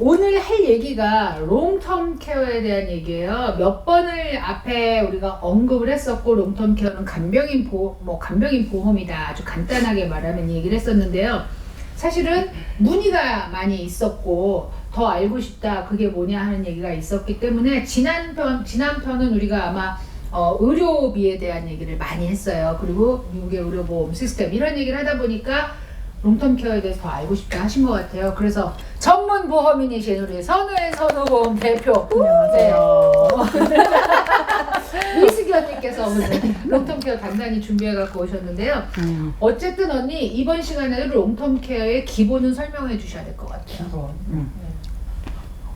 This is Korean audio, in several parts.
오늘 할 얘기가 롱텀 케어에 대한 얘기예요. 몇 번을 앞에 우리가 언급을 했었고, 롱텀 케어는 간병인 보험이다. 아주 간단하게 말하면 얘기를 했었는데요. 사실은 문의가 많이 있었고, 더 알고 싶다. 그게 뭐냐 하는 얘기가 있었기 때문에, 지난 편은 우리가 아마 의료비에 대한 얘기를 많이 했어요. 그리고 미국의 의료보험 시스템 이런 얘기를 하다 보니까 롱텀 케어에 대해서 더 알고 싶다 하신 것 같아요. 그래서 전문 보험인이신 우리 선우의 선우보험 대표 안녕하세요. 이수기 언니께서 오늘 롱텀 케어 단단히 준비해 갖고 오셨는데요. 어쨌든 언니 이번 시간에는 롱텀 케어의 기본은 설명해 주셔야 될 것 같아요. 기본.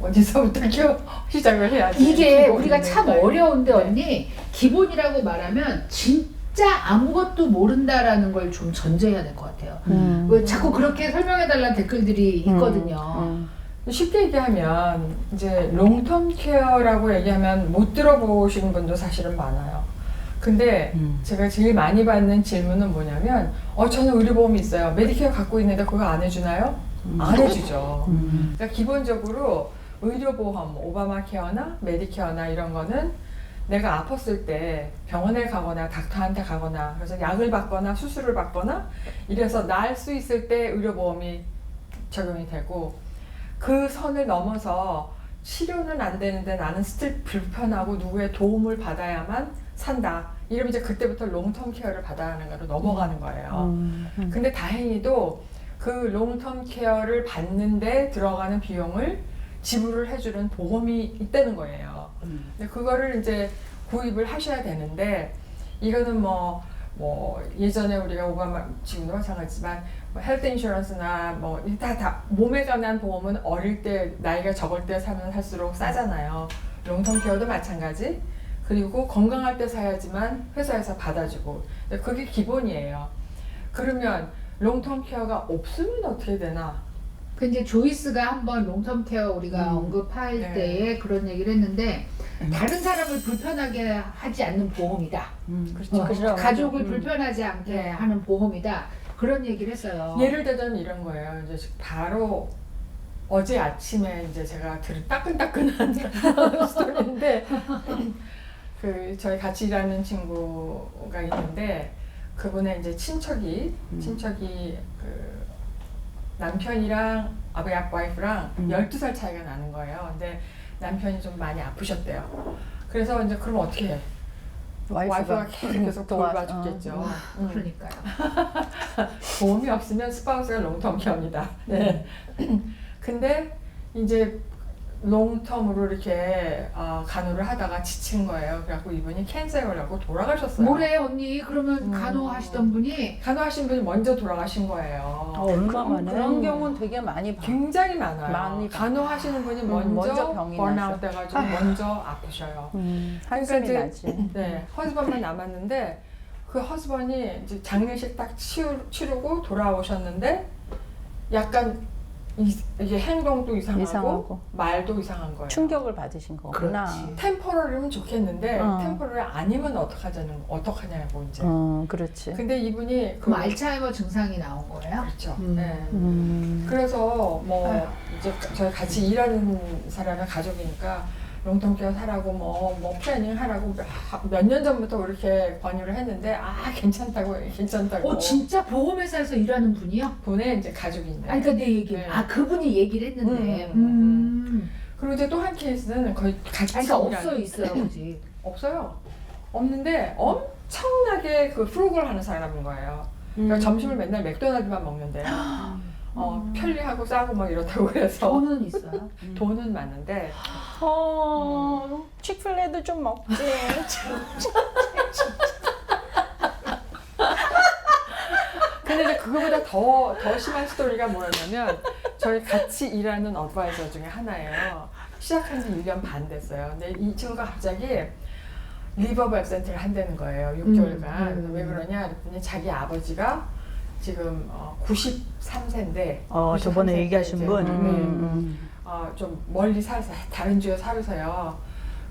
어디서부터 시작을 해야지. 이게 우리가 참 네. 어려운데 네. 언니 기본이라고 말하면 진짜 아무것도 모른다라는 걸 좀 전제해야 될 것 같아요. 왜 자꾸 그렇게 설명해달라는 댓글들이 있거든요. 쉽게 얘기하면 이제 롱텀 케어라고 얘기하면 못 들어보신 분도 사실은 많아요. 근데 제가 제일 많이 받는 질문은 뭐냐면 저는 의료보험이 있어요. 메디케어 갖고 있는데 그거 안 해주나요? 안 해주죠. 그러니까 기본적으로 의료보험, 오바마 케어나 메디케어나 이런 거는 내가 아팠을 때 병원에 가거나 닥터한테 가거나 그래서 약을 받거나 수술을 받거나 이래서 나을 수 있을 때 의료보험이 적용이 되고, 그 선을 넘어서 치료는 안 되는데 나는 스틸 불편하고 누구의 도움을 받아야만 산다. 이러면 이제 그때부터 롱텀 케어를 받아야 하는 거로 넘어가는 거예요. 근데 다행히도 그 롱텀 케어를 받는데 들어가는 비용을 지불을 해주는 보험이 있다는 거예요. 근데 그거를 이제 구입을 하셔야 되는데, 이거는 뭐 예전에 우리가 오바마, 지금도 마찬가지지만 헬스 인슈런스나 다 몸에 관한 보험은 어릴 때 나이가 적을 때 사면 살수록 싸잖아요. 롱텀 케어도 마찬가지. 그리고 건강할 때 사야지만 회사에서 받아주고. 그게 기본이에요. 그러면 롱텀 케어가 없으면 어떻게 되나? 그 이제 조이스가 한번 롱텀 케어 우리가 언급할 네. 때에 그런 얘기를 했는데, 다른 사람을 불편하게 하지 않는 보험이다. 그렇죠. 가족을 불편하지 않게 하는 보험이다. 그런 얘기를 했어요. 예를 들자면 이런 거예요. 이제 바로 어제 아침에 이제 제가 들은 따끈따끈한 스토리인데, 그 저희 같이 일하는 친구가 있는데, 그분의 이제 친척이 그 남편이랑 와이프랑 12살 차이가 나는 거예요. 근데 남편이 좀 많이 아프셨대요. 그래서 이제 그럼 어떻게 해? 와이프가 계속 돌봐줬겠죠. 그러니까요. 보험이 없으면 스파우스가 롱텀 케어입니다. 네. 근데 이제 롱텀으로 이렇게 간호를 하다가 지친 거예요. 그래갖고 이분이 캔서에 걸려고 돌아가셨어요. 뭐래 언니? 그러면 간호하시던 분이 간호하신 분이 먼저 돌아가신 거예요. 얼마 만에? 그런 경우는 되게 많이 봐. 굉장히 많아요. 많이 간호하시는 분이 먼저 병이 번아웃 나죠. 돼가지고 먼저 아프셔요. 한숨이 이제 나지. 네, 허즈번만 남았는데, 그 허즈번이 이제 장례식 딱 치르고 돌아오셨는데 약간 이게 행동도 이상하고 말도 이상한 거예요. 충격을 받으신 거구나. 그렇지. 템포러리면 좋겠는데 어. 템포러리 아니면 어떡하냐고 이제. 그렇지. 근데 이분이 그럼 알츠하이머 증상이 나온 거예요? 그렇죠. 음. 네. 그래서 이제 저희 같이 일하는 사람의 가족이니까 롱텀 케어 사라고 플래닝 하라고 몇 년 전부터 그렇게 권유를 했는데 괜찮다고. 진짜 보험회사에서 일하는 분이요? 분의 이제 가족이 있는. 그러니까 내 얘기. 네. 그분이 얘기를 했는데. 그리고 이제 또 한 케이스는 거의 같이 그러니까 없어요, 있어요, 그지? 없어요. 없는데 엄청나게 그 프로그를 하는 사람인 거예요. 그러니까 점심을 맨날 맥도날드만 먹는데요. 편리하고 싸고 이렇다고 그래서 돈은 있어요? 돈은 많은데 치크필레도 좀 먹지. 근데 이제 그거보다 더 심한 스토리가 뭐였냐면, 저희 같이 일하는 어드바이저 중에 하나예요. 시작한 지 1년 반 됐어요. 근데 이 친구가 갑자기 리버브 앱센트를 한다는 거예요. 6개월간. 왜 그러냐 그랬더니 자기 아버지가 지금 93세인데 저번에 얘기하신 분. 좀 멀리 살아서 다른 주에 살으세요.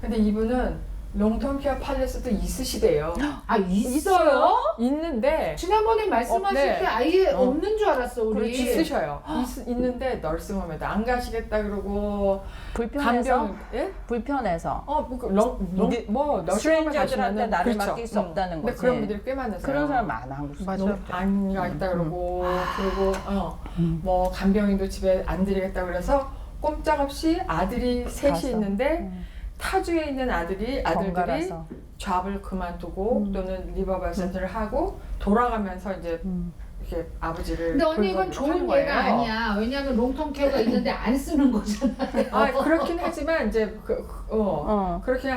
근데 이분은 롱텀 케어 팔레스도 있으시대요. 아 있어요? 있는데 지난번에 말씀하실 네. 때 아예 없는 줄 알았어 우리. 그렇지, 있으셔요. 있는데 널싱홈에도 안 가시겠다 그러고 불편해서? 간병 예? 불편해서. 뭐 스트레인저들한테 나를 맡길 수 없다는 근데 거지. 그런 분들이 꽤 많으세요. 그런 사람 많아 한국 사람. 안 가겠다 그러고 그리고 뭐 간병인도 집에 안 드리겠다 그래서 꼼짝없이 아들이 셋이 가서. 있는데 타주에 있는 아들들이 번갈아서. 잡을 그만두고 또는 리버발센터를 하고 돌아가면서 이제 이렇게 아버지를 근데 언니 이건 돌보기로 좋은 하는 예가 거예요. 아니야. 왜냐하면 롱텀 케어가 있는데 안 쓰는 거잖아. 아 그렇긴 하지만 이제 그렇게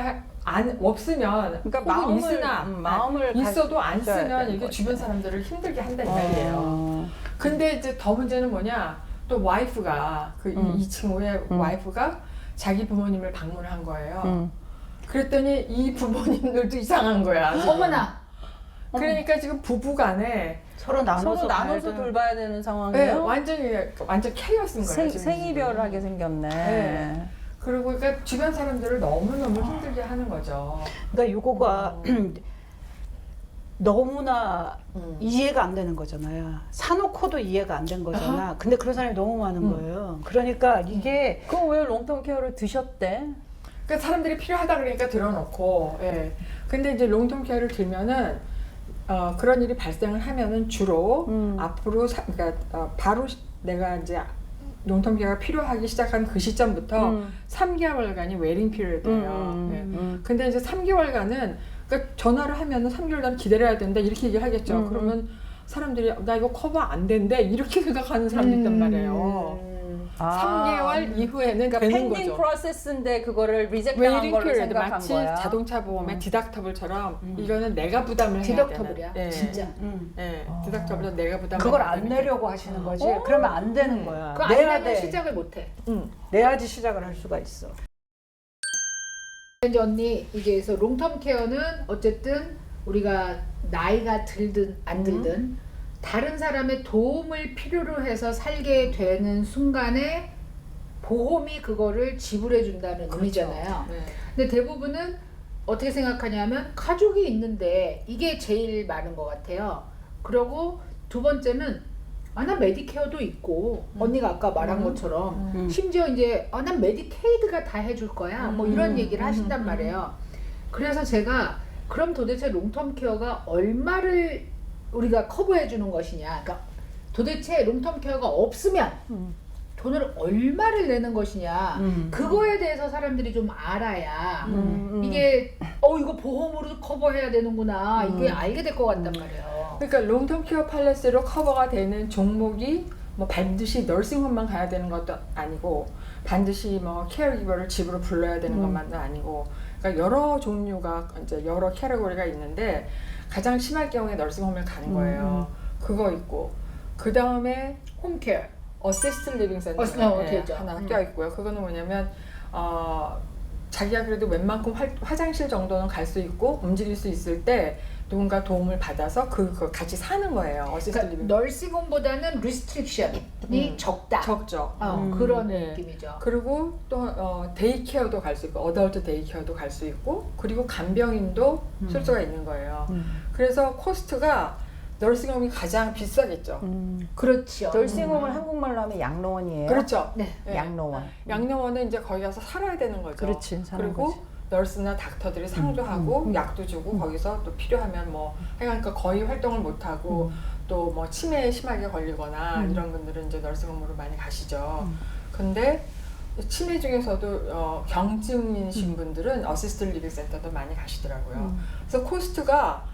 없으면 그러니까 혹은 마음을 있으나 마음을 있어도 안 가져야 쓰면 되는 이게 거지. 주변 사람들을 힘들게 한다 이 말이에요. 근데 이제 더 문제는 뭐냐? 또 와이프가 이 친구의 와이프가 자기 부모님을 방문을 한 거예요. 그랬더니 이 부모님들도 이상한 거야. 어머나. 그러니까 지금 부부간에 서로 나눠서 돌봐야 되는 네, 상황이에요. 완전 케이오스인 거예요. 지금. 생이별하게 생겼네. 네. 그리고 그러니까 주변 사람들을 너무너무 힘들게 하는 거죠. 그러니까 요거가 너무나 이해가 안 되는 거잖아요. 사놓고도 이해가 안 된 거잖아. 근데 그런 사람이 너무 많은 거예요. 그러니까 이게 그럼 왜 롱텀 케어를 드셨대? 그러니까 사람들이 필요하다 그러니까 들어놓고, 예. 근데 이제 롱텀 케어를 들면은 그런 일이 발생을 하면은 주로 앞으로 그러니까 바로 내가 이제 롱텀 케어가 필요하기 시작한 그 시점부터 3개월간이 웨링 피리어드예요. 예. 근데 이제 3개월간은 그러니까 전화를 하면은 3개월간 기다려야 된다 이렇게 얘기를 하겠죠. 그러면 사람들이 나 이거 커버 안 된대 이렇게 생각하는 사람도 있단 말이에요. 3개월 이후에는 그러니까 되는 펜딩 거죠. 프로세스인데 그거를 리젝트한 웨이팅 걸로 피리어드 생각한 마치 거야. 자동차 보험의 디덕터블처럼 이거는 내가 부담을 해야 되는. 디덕터블이야. 예. 진짜. 예. 디덕터블은 내가 부담을 그걸 해야 안 되는 내려고 하시는 거지. 그러면 안 되는 거야. 그안 내야 내면 돼. 시작을 못해. 내야지 시작을 할 수가 있어. 이제 언니 이제서 롱텀 케어는 어쨌든 우리가 나이가 들든 안 들든 다른 사람의 도움을 필요로 해서 살게 되는 순간에 보험이 그거를 지불해 준다는 의미잖아요. 네. 근데 대부분은 어떻게 생각하냐면 가족이 있는데 이게 제일 많은 것 같아요. 그리고 두 번째는 나 메디케어도 있고 언니가 아까 말한 것처럼 심지어 이제 난 메디케이드가 다 해줄 거야 뭐 이런 얘기를 하신단 말이에요. 그래서 제가 그럼 도대체 롱텀 케어가 얼마를 우리가 커버해 주는 것이냐, 그러니까 도대체 롱텀 케어가 없으면 돈을 얼마를 내는 것이냐, 그거에 대해서 사람들이 좀 알아야 이게 이거 보험으로 커버해야 되는구나 이게 알게 될 것 같단 말이에요. 그러니까 롱텀 케어 팔레스로 커버가 되는 종목이 뭐 반드시 널싱홈만 가야 되는 것도 아니고 반드시 뭐 케어기버를 집으로 불러야 되는 것만도 아니고 그러니까 여러 종류가 이제 여러 캐러고리가 있는데 가장 심할 경우에 널싱홈을 가는 거예요. 그거 있고 그 다음에 홈케어. 어시스트 리빙 센터가 되죠. 하나 껴 있고요. 그거는 뭐냐면 자기가 그래도 웬만큼 화장실 정도는 갈 수 있고 움직일 수 있을 때 누군가 도움을 받아서 그거 같이 사는 거예요. 어시스트 그러니까 리빙. 널싱홈보다는 리스트릭션이 적다. 적죠. 그런 네. 느낌이죠. 그리고 또 데이케어도 갈 수 있고 어덜트 데이케어도 갈 수 있고 그리고 간병인도 쓸 수가 있는 거예요. 그래서 코스트가 널싱홈이 가장 비싸겠죠. 그렇죠. 널싱홈을 한국말로 하면 양로원이에요. 그렇죠. 네. 네. 양로원. 양로원은 이제 거기 가서 살아야 되는 거죠. 그렇지, 사는 그리고 거지. 널스나 닥터들이 상주하고 약도 주고 거기서 또 필요하면 뭐 그러니까 거의 활동을 못 하고 또 뭐 치매에 심하게 걸리거나 이런 분들은 이제 널싱홈으로 많이 가시죠. 근데 치매 중에서도 경증이신 분들은 어시스트 리빙 센터도 많이 가시더라고요. 그래서 코스트가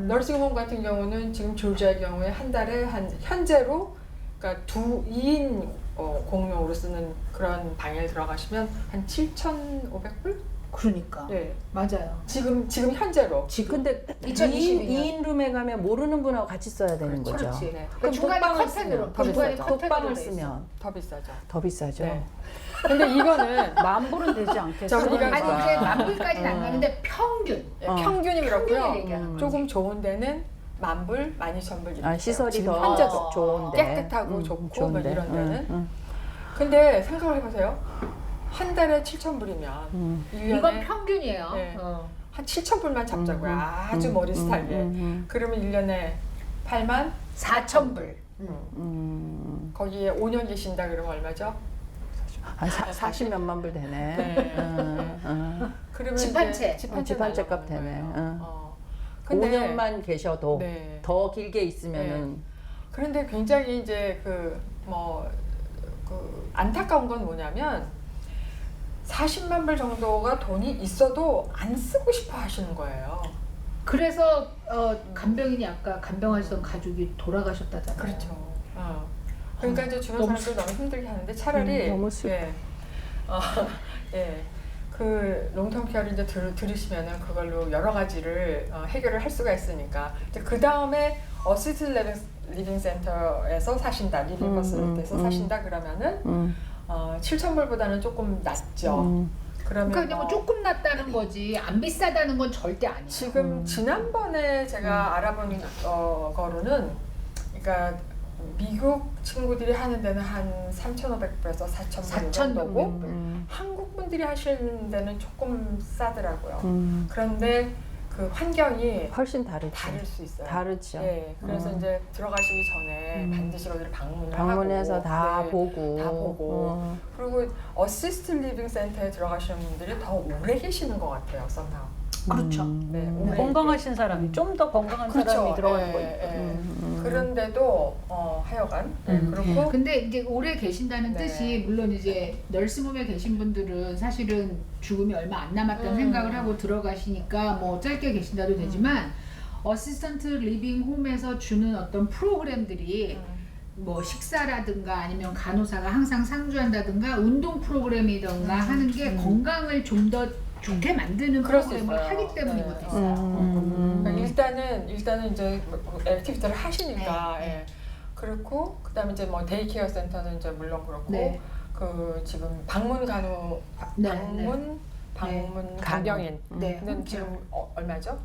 널싱홈 같은 경우는 지금 조지아의 경우에 한 달에 현재로 그러니까 2인 공용으로 쓰는 그런 방에 들어가시면 한 7,500불? 그러니까. 네. 맞아요. 지금 현재로. 근데 2022년. 2인 룸에 가면 모르는 분하고 같이 써야 되는 거죠. 그렇지. 네. 그럼 중간에 독방을 커튼으로, 쓰면 더 중간에 비싸죠. 커튼으로 독방을 돼 있어. 쓰면 더 비싸죠. 더 비싸죠. 네. 근데 이거는 만불은 되지 않겠어. 저기가 아니 이제 만불까지는 안 가는데 평균. 평균이 그렇고요. 평균을 얘기하는 거지. 조금 좋은 데는 10,000불, 12,000불. 시설이 더 현재도 좋은데 깨끗하고 좋고 뭐 좋은데. 이런 데는. 근데 생각을 해보세요. 한 달에 7,000불이면 1년에 이건 평균이에요. 네. 어. 한 7,000불만 잡자고요. 아주 머리 스타일에. 그러면 1년에 8만 4,000불. 거기에 5년 계신다 그러면 얼마죠? 40몇만 불 되네. 네. 그러면 집 한 이제 채. 집 한 채 집 한 채 값 나가는 되네. 거예요. 응. 근데 5년만 계셔도 네. 더 길게 있으면은 그런데 굉장히 이제 안타까운 건 뭐냐면 40만 불 정도가 돈이 있어도 안 쓰고 싶어 하시는 거예요. 그래서 간병인이 아까 간병하시던 가족이 돌아가셨다잖아요. 그렇죠. 그러니까 이제 주변 너무 사람들 너무 힘들게 하는데 차라리 너무 슬퍼. 그 롱텀 케어를 이제 들으시면은 그걸로 여러 가지를 해결을 할 수가 있으니까 그 다음에 어시스트 리빙 센터에서 사신다, 리빙 퍼슬리티에서 사신다 그러면은 7,000불보다는 조금 낮죠. 그러면 그러니까 뭐 조금 낫다는 거지 안 비싸다는 건 절대 아니에요. 지금 지난번에 제가 알아본 거로는 그러니까 미국 친구들이 하는 데는 한 3,500불에서 4,000불 정도고 한국 분들이 하시는 데는 조금 싸더라고요. 그런데 그 환경이 훨씬 다를 수 있어요. 다르죠. 네, 그래서 이제 들어가시기 전에 반드시 어디를 방문해서 하고, 다 네, 보고. 다 보고 그리고 어시스트 리빙 센터에 들어가시는 분들이 더 오래 계시는 것 같아요, somehow. 그렇죠. 네, 오래 건강하신 사람이 좀 더 건강한 사람이 들어가는 거니까. 그런데도 하여간 그렇고 근데 이제 오래 계신다는 네. 뜻이 물론 이제 널스홈에 계신 분들은 사실은 죽음이 얼마 안 남았다는 생각을 하고 들어가시니까 뭐 짧게 계신다도 되지만 어시스턴트 리빙 홈에서 주는 어떤 프로그램들이 뭐 식사라든가 아니면 간호사가 항상 상주한다든가 운동 프로그램이든가 하는 게 건강을 좀 더 좋게 만드는 그럴 수 프로그램을 있어요. 하기 때문인 네. 것도 있어요. 그러니까 일단은 이제 액티비티를 하시니까 네. 그렇고 그다음에 이제 뭐 데이케어 센터는 이제 물론 그렇고 네. 그 지금 방문 네, 방문 간병인 네. 근데 지금 얼마죠?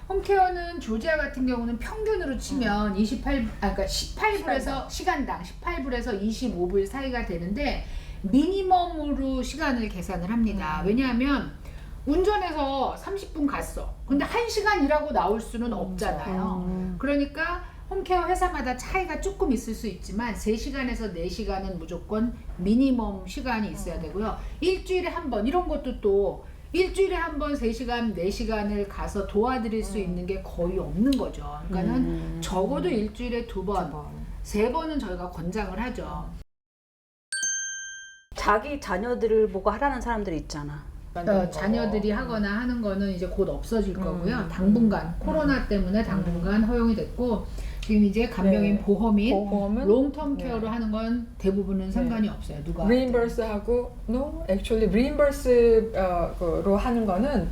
홈케어는 조지아 같은 경우는 평균으로 치면 18불에서 시간당 18불에서 25불 사이가 되는데 미니멈으로 시간을 계산을 합니다. 왜냐하면 운전해서 30분 갔어. 근데 1시간 일하고 나올 수는 없잖아요. 그러니까 홈케어 회사마다 차이가 조금 있을 수 있지만 3시간에서 4시간은 무조건 미니멈 시간이 있어야 되고요. 일주일에 한 번 이런 것도 또 일주일에 한 번 3시간, 4시간을 가서 도와드릴 수 있는 게 거의 없는 거죠. 그러니까는 적어도 일주일에 2번, 3번은 저희가 권장을 하죠. 자기 자녀들을 보고 하라는 사람들이 있잖아. 자녀들이 하거나 하는 거는 이제 곧 없어질 거고요. 당분간 코로나 때문에 당분간 허용이 됐고 지금 이제 간병인 네. 보험인 보험은 롱텀 케어로 하는 건 대부분은 상관이 없어요. 누가 reimburse하고 no, actually reimburse로 하는 거는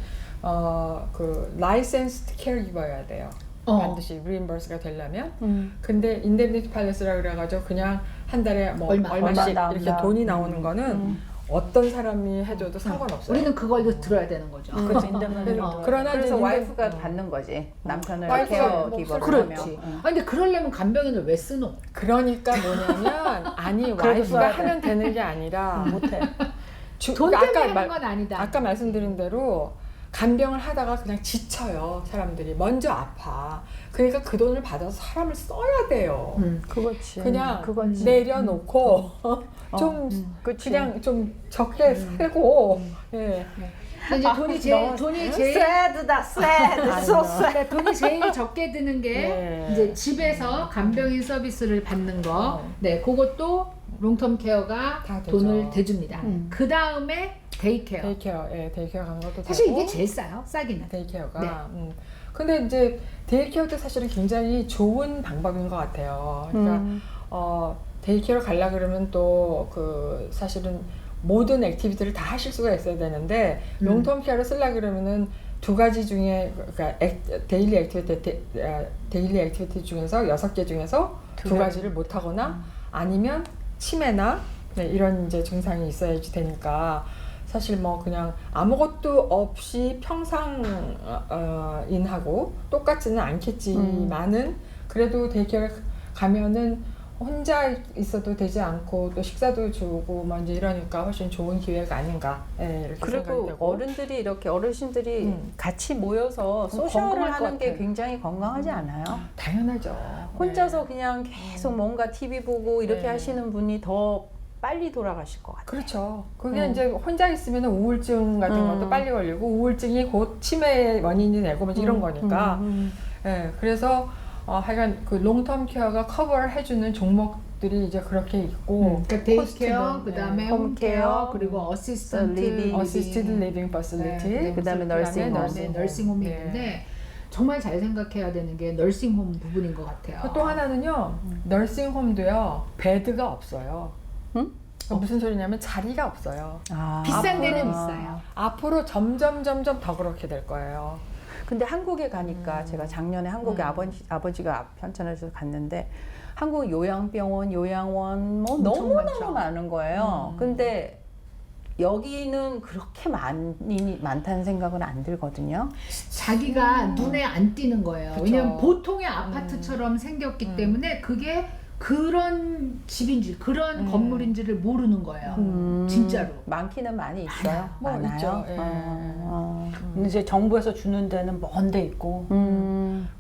그 licensed caregiver여야 돼요. 반드시 reimburse가 되려면. 근데 indemnity policy라 그래가지고 그냥 한 달에 뭐 얼마씩 얼마 이렇게 나온다. 돈이 나오는 거는 어떤 사람이 해줘도 상관없어요. 우리는 그걸 들어야 되는 거죠. 그렇죠. 인정하는 그러나 그래서 이제 와이프가 받는 거지. 남편을 와이프가 케어기버를 그렇지. 하면. 근데 그러려면 간병인을 왜 쓰노? 그러니까 뭐냐면 아니 그래도 와이프가 써야 돼. 하면 되는 게 아니라 못해. 돈 때문에 하는 건 아니다. 아까 말씀드린 대로 간병을 하다가 그냥 지쳐요. 사람들이 먼저 아파. 그러니까 그 돈을 받아서 사람을 써야 돼요. 그거지. 그냥 그거지. 내려놓고 좀 그치. 그냥 좀 적게 살고 예. 근데 이제 돈이 제일 새드다, 새드, so sad. 그러니까 돈이 제일 적게 드는 게 네. 이제 집에서 간병인 서비스를 받는 거. 네, 그것도 롱텀 케어가 다 되죠. 돈을 대줍니다. 그 다음에 데이케어. 데이케어 간 것도 사실 되고. 이게 제일 싸요. 싸기는. 데이케어가. 네. 근데 이제 데이케어도 사실은 굉장히 좋은 방법인 것 같아요. 그러니까 데이케어 가려 그러면 또 그 사실은 모든 액티비티를 다 하실 수가 있어야 되는데 롱텀 케어를 쓰려 그러면은 2가지 중에 그러니까 데일리 액티비티 중에서 6개 중에서 2가지를 못 하거나 아니면 치매나 이런 이제 증상이 있어야지 되니까 사실 뭐 그냥 아무것도 없이 평상인하고 똑같지는 않겠지만은 그래도 데이케어 가면은 혼자 있어도 되지 않고 또 식사도 주고 뭐 이제 이러니까 훨씬 좋은 기회가 아닌가 이렇게 생각이 그리고 되고. 어른들이 이렇게 어르신들이 같이 모여서 소셜을 건강할 것 하는 게 같아요. 굉장히 건강하지 않아요? 당연하죠. 혼자서 네. 그냥 계속 뭔가 TV 보고 이렇게 네. 하시는 분이 더 빨리 돌아가실 것 같아요. 그렇죠. 그게 이제 혼자 있으면 우울증 같은 것도 빨리 걸리고 우울증이 곧 치매의 원인이 되고 뭐 이런 거니까. 예, 그래서 하여간 그 롱텀 케어가 커버를 해주는 종목들이 이제 그렇게 있고 그러니까 데이케어, 코스트는, 그다음에 네. 홈케어, 홈케어, 그리고 어시스턴트 리빙, 어시스티드 리빙 퍼실리티, 네, 그다음에 널싱홈. 널싱홈이 네. 있는데 정말 잘 생각해야 되는 게 널싱홈 부분인 것 같아요. 또 하나는요, 널싱홈도요, 베드가 없어요. 응? 그러니까 무슨 소리냐면 자리가 없어요. 비싼 데는 앞으로. 있어요. 앞으로 점점 더 그렇게 될 거예요. 근데 한국에 가니까 제가 작년에 한국에 아버지가 편찮으셔서 갔는데 한국 요양병원, 요양원 뭐 엄청 너무너무 많죠. 많은 거예요. 근데 여기는 그렇게 많다는 생각은 안 들거든요. 자기가 눈에 안 띄는 거예요. 그쵸. 왜냐면 보통의 아파트처럼 생겼기 때문에 그게 그런 집인지 그런 건물인지를 모르는 거예요. 진짜로. 많기는 많이 있어요. 뭐 많아요. 있죠. 예. 근데 이제 정부에서 주는 데는 먼 데 있고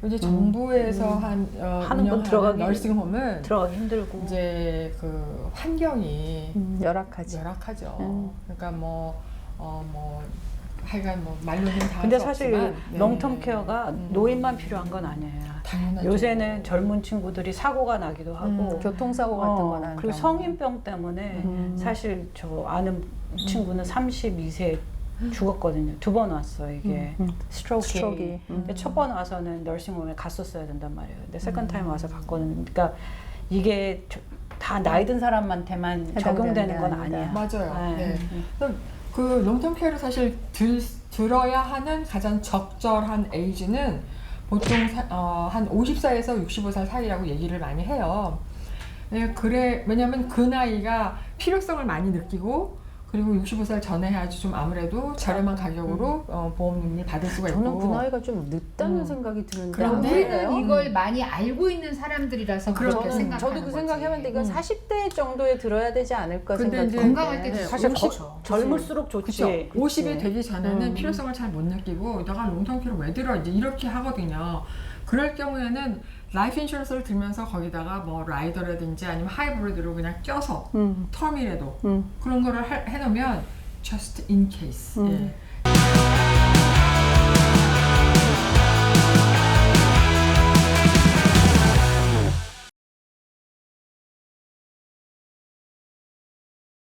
이제 정부에서 하는 건 운영하는 들어가기 널싱홈은 들어가기 힘들고. 이제 그 환경이 열악하지. 열악하죠. 그러니까 뭐 하여간 뭐 말로는 다 근데 할 수 사실 없지만, 롱텀 케어가 노인만 필요한 건 아니에요. 당연하죠. 요새는 젊은 친구들이 사고가 나기도 하고 교통사고 같은 거는 그리고 성인병 때문에 사실 저 아는 친구는 32세 죽었거든요. 2번 왔어요 이게 스트로크가. 근데 첫 번 와서는 널싱홈에 갔었어야 된단 말이에요. 근데 세컨 타임 와서 갔거든요. 그러니까 이게 다 나이 든 사람한테만 적용되는 건 아니다. 아니야. 맞아요. 네. 네. 그 롱텀 케어를 사실 들어야 하는 가장 적절한 에이지는 보통 한 54에서 65살 사이라고 얘기를 많이 해요. 네, 그래, 왜냐면 그 나이가 필요성을 많이 느끼고 그리고 65살 전에 해야지 좀 아무래도 저렴한 가격으로 보험금을 받을 수가 있고. 저는 그 나이가 좀 늦다는 생각이 드는데. 그런데 우리는 이걸 많이 알고 있는 사람들이라서 그렇게 생각하는 저도 그 거지. 생각해봤는데 이건 40대 정도에 들어야 되지 않을까 근데 생각이 이제 건강할 때도 사실 50, 젊을수록 좋지. 그쵸. 50이 되기 전에는 필요성을 잘 못 느끼고 내가 롱텀 케어를 왜 들어 이제 이렇게 하거든요. 그럴 경우에는 라이프 인슈런스를 들면서 거기다가 뭐 라이더라든지 아니면 하이브리드로 그냥 껴서 텀이라도 그런 거를 해놓으면 just in case. 예.